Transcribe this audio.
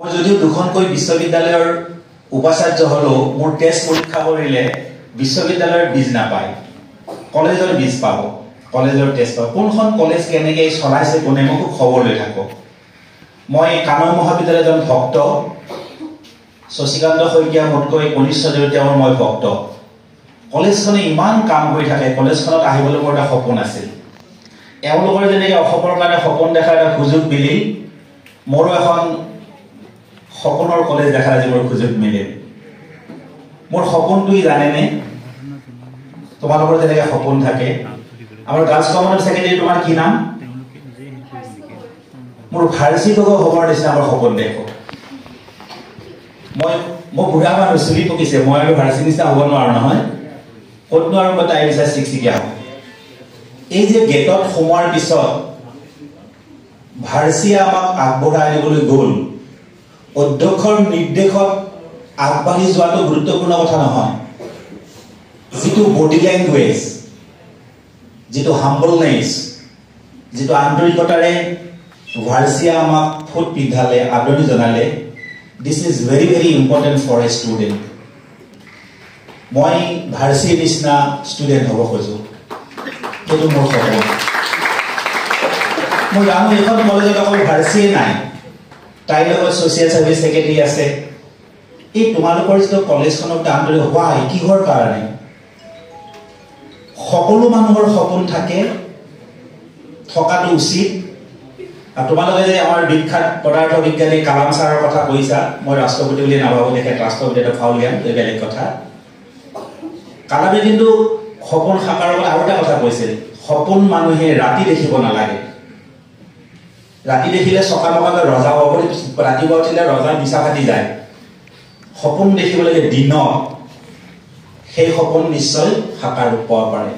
মই যদিও দুখনকৈ বিশ্ববিদ্যালয়ৰ উপাচাৰ্য হলো মোৰ টেষ্ট পৰীক্ষা কৰিলে বিশ্ববিদ্যালয়ৰ বীজ নাপায় কলেজৰ বীজ পাব কলেজৰ টেষ্ট পাব কোনখন কলেজ কেনেকৈ চলাইছে কোনে মোক খবৰ লৈ থাকক মই কানৈ মহাবিদ্যালয়ৰ এজন ভক্ত শশীকান্ত শইকীয়া মোতকৈ কনিষ্ঠ জড়িতৰ মই ভক্ত কলেজখনে ইমান কাম কৰি থাকে কলেজখনত আহিবলৈ মোৰ এটা সপোন আছিল এওঁলোকৰ যেনেকৈ অসমৰ কাৰণে সপোন দেখাৰ এটা সুযোগ মিলিল মোৰো এখন সপোনৰ কলেজ দেখাৰ আজি মোৰ সুযোগ মিলিল মোৰ সপোনটোই জানেনে তোমালোকৰ যেনেকৈ সপোন থাকে আমাৰ গাৰ্লছ কমনৰ ছেক্ৰেটাৰী তোমাৰ কি নাম মোৰ ভাৰ্চি লগৰ হ'বৰ নিচিনা আমাৰ সপোন দেখো মই বুঢ়া মানুহ চুলি পকিছে মই আৰু ভাৰ্চি নিচিনা হ'ব নোৱাৰো নহয় ক'তনো আৰু মই তাই নিচিনা চিকচিকীয়া হ'ম এই যে গেটত সোমোৱাৰ পিছত ভাৰ্চিয়ে আমাক আগবঢ়াই দিবলৈ গ'ল অধ্যক্ষৰ নিৰ্দেশত আগবাঢ়ি যোৱাটো গুৰুত্বপূৰ্ণ কথা নহয় যিটো বডি লেংগুৱেজ যিটো হাম্বলনেছ যিটো আন্তৰিকতাৰে ভাৰ্চিয়ে আমাক ফুট পিন্ধালে আদৰণি জনালে this is very very important for a student মই ভাৰ্চিৰ নিচিনা ষ্টুডেণ্ট হ'ব খোজোঁ সেইটো মোৰ সপোন মই জানো এইখন কলেজত অকল ভাৰ্চিয়ে নাই তাইৰ লগত ছ'চিয়েল ছাৰ্ভিচ ছেক্ৰেটাৰী আছে এই তোমালোকৰ যিটো কলেজখনক আন্তৰি হোৱা কিহৰ কাৰণে সকলো মানুহৰ সপোন থাকে থকাটো উচিত আৰু তোমালোকে যে আমাৰ বিখ্যাত পদাৰ্থ বিজ্ঞানী কালাম ছাৰৰ কথা কৈছা মই ৰাষ্ট্ৰপতি বুলি নাভাবোঁ তেখেত ৰাষ্ট্ৰপতি এটা ফাউলিয়ান এই বেলেগ কথা কালামে কিন্তু সপোন সাকাৰৰ কথা আৰু এটা কথা কৈছিল সপোন মানুহে ৰাতি দেখিব নালাগে ৰাতি দেখিলে চকামকাকৈ ৰজা হ'ব বুলি ৰাতিপুৱা উঠিলে ৰজা বিছা ফাটি যায় সপোন দেখিব লাগে দিনত সেই সপোন নিশ্চয় সাকাৰ পোৱা পাৰে